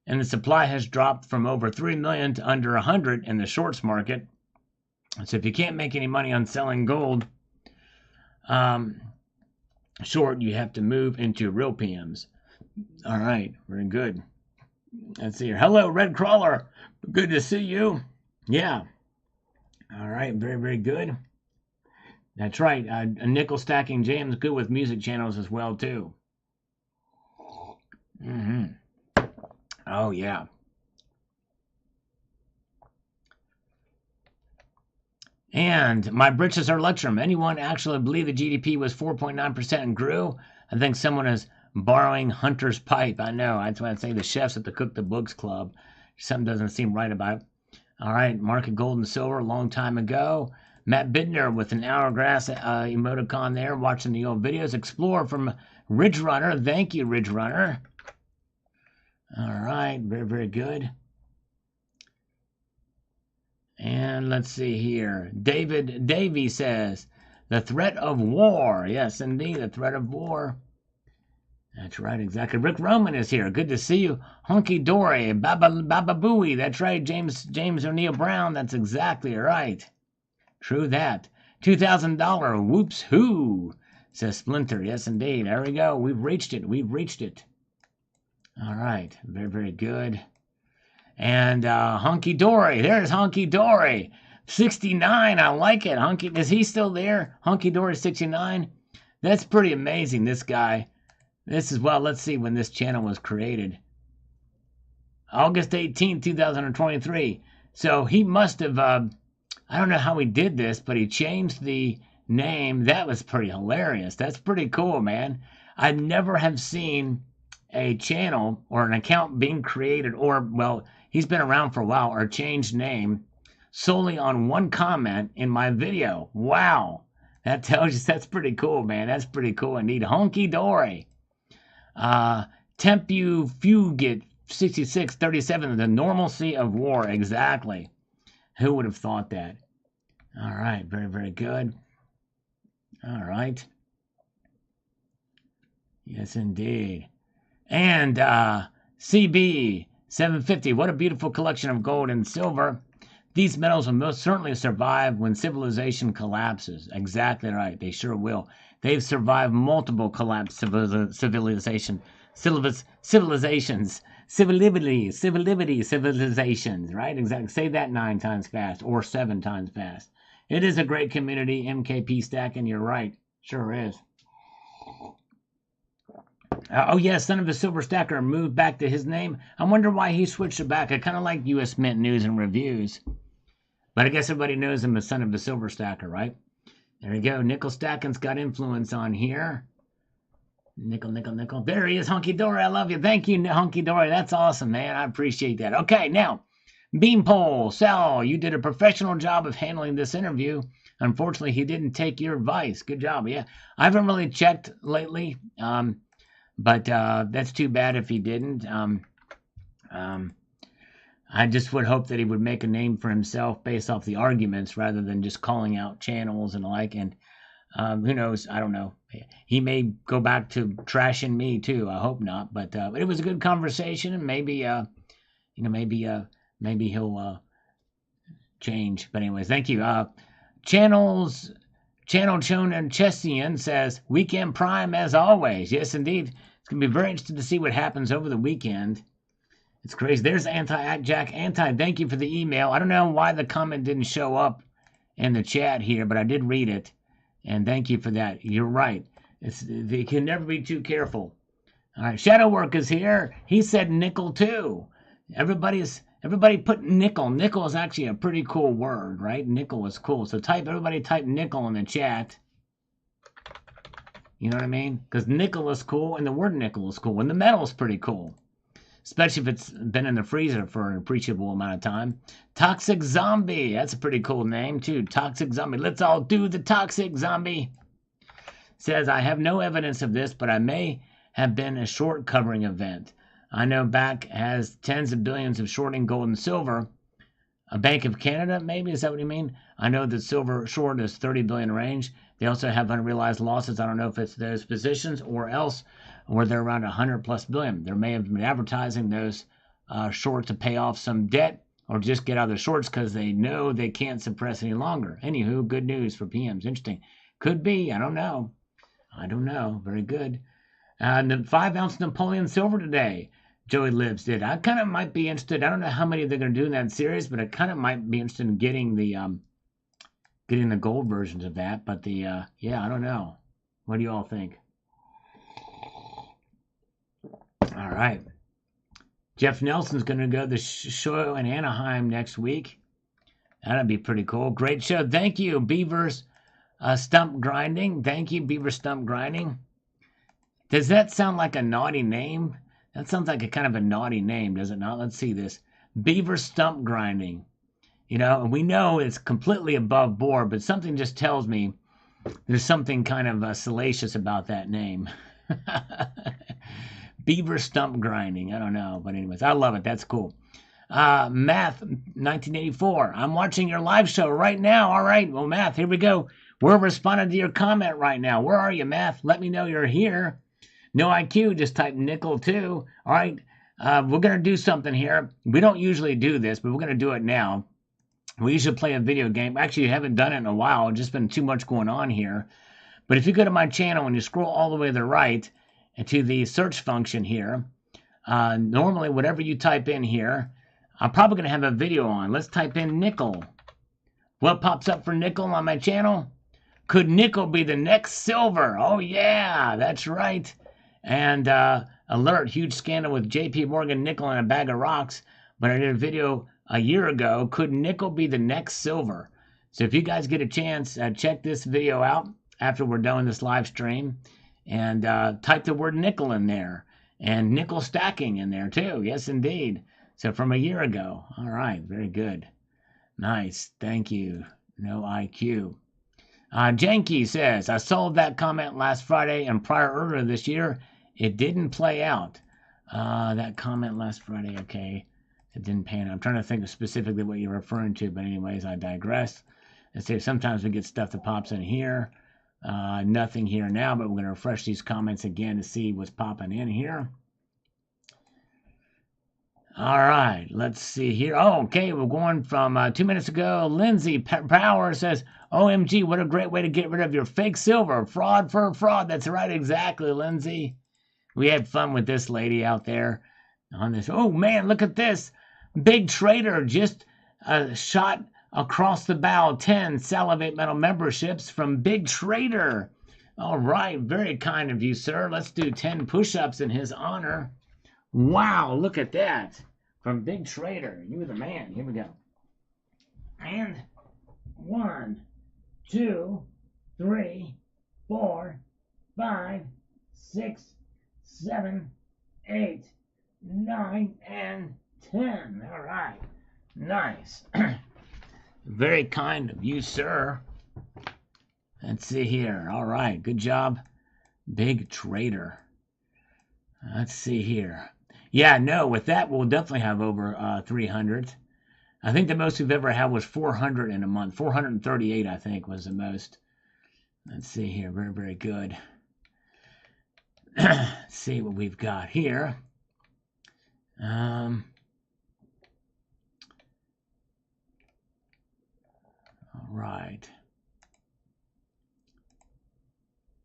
and the supply has dropped from over 3 million to under 100 in the shorts market. So if you can't make any money on selling gold, short, you have to move into real PMs. All right, very good. Let's see here. Hello, Red Crawler. Good to see you. Yeah. All right, very, very good. That's right. Nickel stacking jams good with music channels as well too. Oh yeah. And my britches are Electrum. Anyone actually believe the GDP was 4.9% and grew? I think someone is borrowing Hunter's pipe. I know. That's why I say the chefs at the Cook the Books Club. Something doesn't seem right about it. All right, market gold and silver a long time ago. Matt Bittner with an hourglass emoticon there, watching the old videos. Explore from Ridge Runner. Thank you, Ridge Runner. All right, very, very good. And let's see here. David Davey says, the threat of war. Yes, indeed, the threat of war. That's right, exactly. Rick Roman is here. Good to see you. Hunky Dory, Baba Booey. That's right, James O'Neill Brown. That's exactly right. True that. $2,000. Whoops who, says Splinter. Yes, indeed. There we go. We've reached it. We've reached it. All right. Very, very good. And Hunky Dory. There's Hunky Dory. 69. I like it. Hunky. Is he still there? Hunky Dory 69. That's pretty amazing, this guy. This is, well, let's see when this channel was created. August 18, 2023. So he must have, I don't know how he did this, but he changed the name. That was pretty hilarious. That's pretty cool, man. I never have seen a channel or an account being created, or, well, he's been around for a while, or changed name solely on one comment in my video. Wow. That tells you that's pretty cool, man. That's pretty cool indeed. Hunky Dory. Tempufugit 6637, the normalcy of war. Exactly. Who would have thought that? All right. Very, very good. All right. Yes, indeed. And CB 750. What a beautiful collection of gold and silver. These metals will most certainly survive when civilization collapses. Exactly right. They sure will. They've survived multiple collapsed civilizations, right? Exactly. Say that 9 times fast or 7 times fast. It is a great community, MKP stacking. You're right. Sure is. Oh, yeah, Son of a Silver Stacker moved back to his name. I wonder why he switched it back. I kind of like U.S. Mint News and Reviews. But I guess everybody knows him as Son of a Silver Stacker, right? There you go. Nickel Stacking's got influence on here. Nickel, nickel, nickel. There he is, Hunky Dory. I love you. Thank you, Hunky Dory. That's awesome, man. I appreciate that. Okay, now, Beanpole, Sal, you did a professional job of handling this interview. Unfortunately, he didn't take your advice. Good job. Yeah, I haven't really checked lately, but that's too bad if he didn't. I just would hope that he would make a name for himself based off the arguments rather than just calling out channels and the like. And who knows? I don't know. He may go back to trashing me too. I hope not. But it was a good conversation, and maybe maybe he'll change. But anyways, thank you. Channel Chonan Chessian says weekend prime as always. Yes, indeed. It's gonna be very interesting to see what happens over the weekend. It's crazy. There's Jack. Thank you for the email. I don't know why the comment didn't show up in the chat here, but I did read it. And thank you for that. You're right. They can never be too careful. All right. Shadowwork is here. He said nickel too. Everybody put nickel. Nickel is actually a pretty cool word, right? Nickel is cool. So everybody type nickel in the chat. You know what I mean? Because nickel is cool and the word nickel is cool. And the metal is pretty cool. Especially if it's been in the freezer for an appreciable amount of time. Toxic Zombie. That's a pretty cool name, too. Toxic Zombie. Let's all do the Toxic Zombie. Says, I have no evidence of this, but I may have been a short covering event. I know BAC has tens of billions of shorting gold and silver. A Bank of Canada, maybe? Is that what you mean? I know that silver short is 30 billion range. They also have unrealized losses. I don't know if it's those positions or else, or they're around 100 plus billion. There may have been advertising those short to pay off some debt or just get out of the shorts because they know they can't suppress any longer. Anywho, good news for PMs. Interesting. Could be. I don't know. I don't know. Very good. And the 5-ounce Napoleon silver today. Joey Lives did. I kind of might be interested. I don't know how many they're going to do in that series, but I kind of might be interested in getting the gold versions of that. But yeah, I don't know. What do you all think? All right. Jeff Nelson's going to go to the show in Anaheim next week. That'd be pretty cool. Great show. Thank you, Beaver's Stump Grinding. Thank you, Beaver Stump Grinding. Does that sound like a naughty name? That sounds like a kind of a naughty name, does it not? Let's see this. Beaver Stump Grinding. You know, we know it's completely above board, but something just tells me there's something kind of salacious about that name. Beaver Stump Grinding. I don't know. But anyways, I love it. That's cool. Math 1984. I'm watching your live show right now. All right. Well, Math, here we go. We're responding to your comment right now. Where are you, Math? Let me know you're here. No IQ. Just type nickel 2. All right. We're going to do something here. We don't usually do this, but we're going to do it now. We usually play a video game. Actually, I haven't done it in a while. It's just been too much going on here. But if you go to my channel and you scroll all the way to the right and to the search function here, normally whatever you type in here, I'm probably going to have a video on. Let's type in nickel. What pops up for nickel on my channel? Could nickel be the next silver? Oh, yeah, that's right. And alert, huge scandal with JP Morgan nickel and a bag of rocks. But I did a video a year ago. Could nickel be the next silver? So if you guys get a chance, check this video out after we're done with this live stream. And type the word nickel in there. And nickel stacking in there too. Yes, indeed. So from a year ago. All right, very good. Nice, thank you. No IQ. Janky says, I sold that comment last Friday and prior earlier this year. It didn't play out. That comment last Friday, okay. It didn't pan out. I'm trying to think of specifically what you're referring to, but anyways, I digress. Let's say sometimes we get stuff that pops in here. Nothing here now, but we're going to refresh these comments again to see what's popping in here. All right, let's see here. Oh, okay, we're going from 2 minutes ago. Lindsay Power says, OMG, what a great way to get rid of your fake silver. Fraud for fraud. That's right, exactly, Lindsay. We had fun with this lady out there on this. Oh, man, look at this. Big Trader just shot across the bow 10 Salivate Metal memberships from Big Trader. All right, very kind of you, sir. Let's do 10 push-ups in his honor. Wow, look at that. From Big Trader. You're the man. Here we go. And 1, 2, 3, 4, 5, 6, 7, 8, 9, and 10. All right. Nice. Very kind of you, sir. Let's see here. All right. Good job, Big Trader. Let's see here. Yeah, no, with that, we'll definitely have over 300. I think the most we've ever had was 400 in a month. 438, I think, was the most. Let's see here. Very, very good. Let's see what we've got here. All right.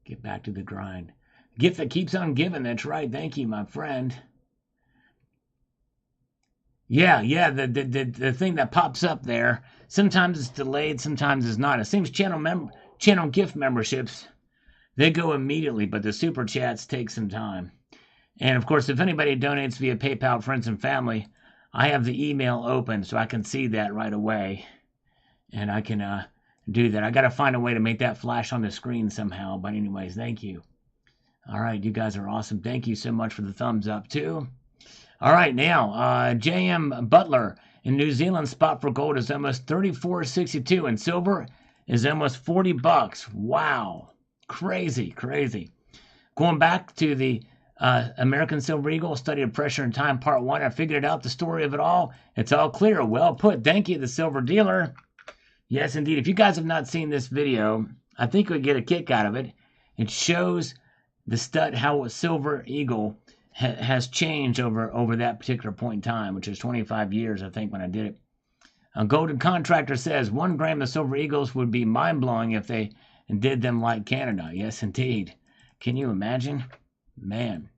Get back to the grind. Gift that keeps on giving. That's right. Thank you, my friend. Yeah, the thing that pops up there, sometimes it's delayed, sometimes it's not. It seems channel gift memberships, they go immediately, but the super chats take some time. And of course, if anybody donates via PayPal, friends and family, I have the email open so I can see that right away. And I can do that. I got to find a way to make that flash on the screen somehow. But anyways, thank you. All right, you guys are awesome. Thank you so much for the thumbs up too. All right, now, J.M. Butler in New Zealand, spot for gold is almost $34.62, and silver is almost $40. Wow, crazy, crazy. Going back to the American Silver Eagle, Study of Pressure and Time, Part 1, I figured out the story of it all. It's all clear. Well put. Thank you, the Silver Dealer. Yes, indeed. If you guys have not seen this video, I think you'll get a kick out of it. It shows the stud, how a Silver Eagle has changed over that particular point in time, which is 25 years, I think, when I did it. A Golden Contractor says 1 gram of Silver Eagles would be mind-blowing if they did them like Canada. Yes, indeed. Can you imagine? Man.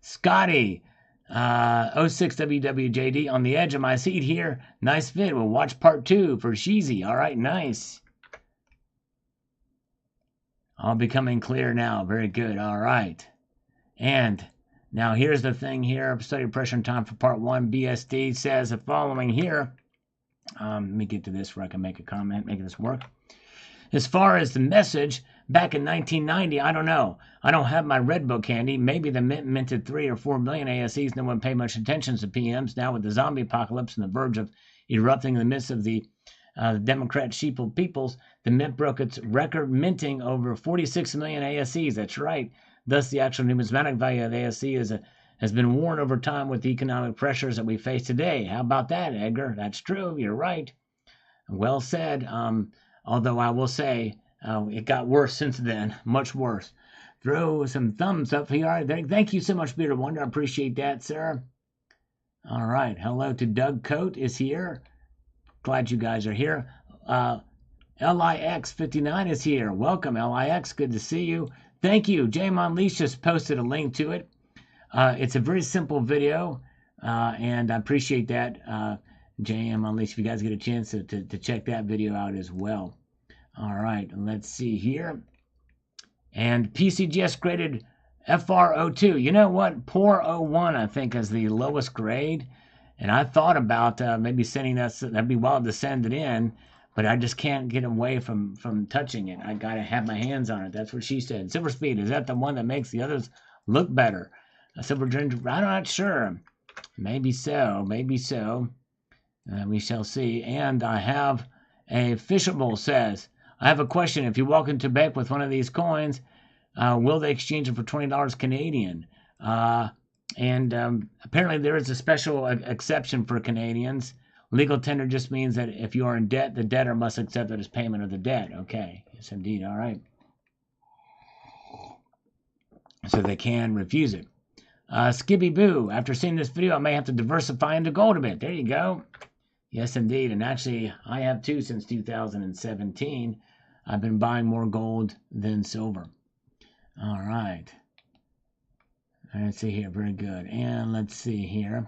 Scotty, 06WWJD, on the edge of my seat here. Nice vid. We'll watch part 2 for Sheezy. All right, nice. All becoming clear now. Very good. All right. And now here's the thing here. Study pressure and time for part 1. BSD says the following here. Let me get to this where I can make a comment, make this work. As far as the message, back in 1990, I don't know. I don't have my red book handy. Maybe the mint minted 3 or 4 million ASEs. No one paid much attention to PMs. Now with the zombie apocalypse on the verge of erupting in the midst of the Democrat sheeple peoples, the mint broke its record minting over 46 million ASEs. That's right. Thus, the actual numismatic value of ASE has been worn over time with the economic pressures that we face today. How about that, Edgar? That's true. You're right. Well said. Although I will say it got worse since then. Much worse. Throw some thumbs up here. Thank you so much, Peter Wonder. I appreciate that, sir. All right. Hello to Doug Coate is here. Glad you guys are here. LIX59 is here. Welcome, LIX. Good to see you. Thank you. JM Unleashed just posted a link to it. It's a very simple video, and I appreciate that, JM Unleashed. If you guys get a chance to check that video out as well. All right, let's see here. And PCGS graded FR02. You know what? Poor 01, I think, is the lowest grade. And I thought about maybe sending that. That'd be wild to send it in, but I just can't get away from touching it. I got to have my hands on it. That's what she said. Silver Speed, is that the one that makes the others look better? Silver Ginger, I'm not sure. Maybe so. Maybe so. We shall see. And I have a Fishable says, I have a question. If you walk into a bank with one of these coins, will they exchange it for $20 Canadian? Apparently there is a special exception for Canadians. Legal tender just means that if you are in debt, the debtor must accept it as payment of the debt. Okay. Yes, indeed. All right. So they can refuse it. Skibby Boo, after seeing this video, I may have to diversify into gold a bit. There you go. Yes, indeed. And actually, I have too since 2017. I've been buying more gold than silver. All right. Let's see here. Very good. And let's see here.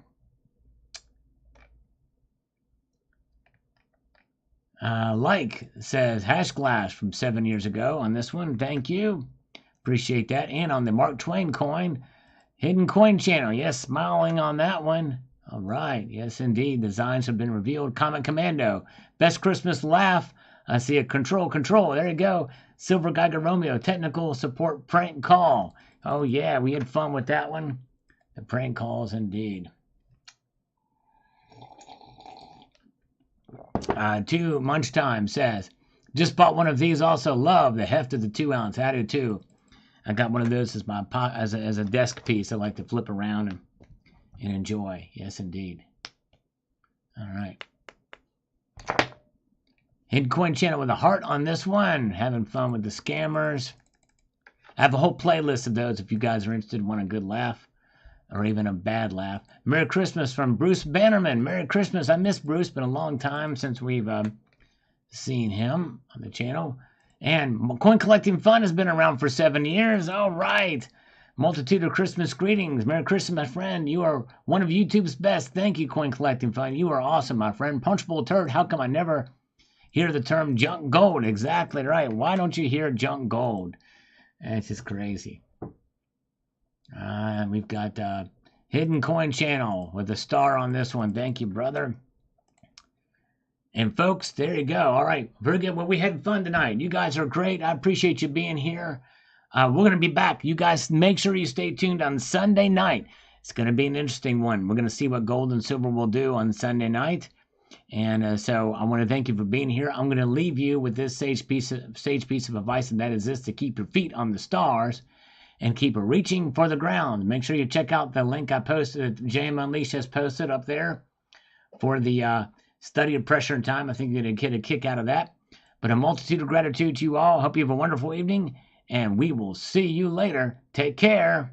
Like says Hash Glass from 7 years ago on this one. Thank you. Appreciate that. And on the Mark Twain coin, Hidden Coin Channel. Yes, smiling on that one. All right. Yes, indeed. Designs have been revealed. Comet Commando. Best Christmas laugh. I see a control. There you go. Silver Geiger Romeo. Technical support prank call. Oh, yeah. We had fun with that one. The prank calls, indeed. 2 Munch Time says, just bought one of these. Also love the heft of the 2 ounce. I do too. I got one of those as my as a desk piece. I like to flip around and enjoy. Yes, indeed. All right. Hidden Coin Channel with a heart on this one. Having fun with the scammers. I have a whole playlist of those if you guys are interested in want a good laugh or even a bad laugh. Merry Christmas from Bruce Bannerman. Merry Christmas. I miss Bruce. Been a long time since we've seen him on the channel. And Coin Collecting Fun has been around for 7 years. All right. Multitude of Christmas greetings. Merry Christmas, my friend. You are one of YouTube's best. Thank you, Coin Collecting Fun. You are awesome, my friend. Punchbowl Turd, how come I never hear the term junk gold? Exactly right. Why don't you hear junk gold? It's just crazy. We've got Hidden Coin Channel with a star on this one. Thank you, brother. And folks, there you go. All right. Very good. Well, we had fun tonight. You guys are great. I appreciate you being here. We're going to be back. You guys make sure you stay tuned on Sunday night. It's going to be an interesting one. We're going to see what gold and silver will do on Sunday night. And so I want to thank you for being here. I'm going to leave you with this sage piece of advice, and that is this: to keep your feet on the stars and keep reaching for the ground. Make sure you check out the link I posted, JM Unleashed has posted up there for the study of pressure and time. I think you're going to get a kick out of that. But a multitude of gratitude to you all. Hope you have a wonderful evening, and we will see you later. Take care.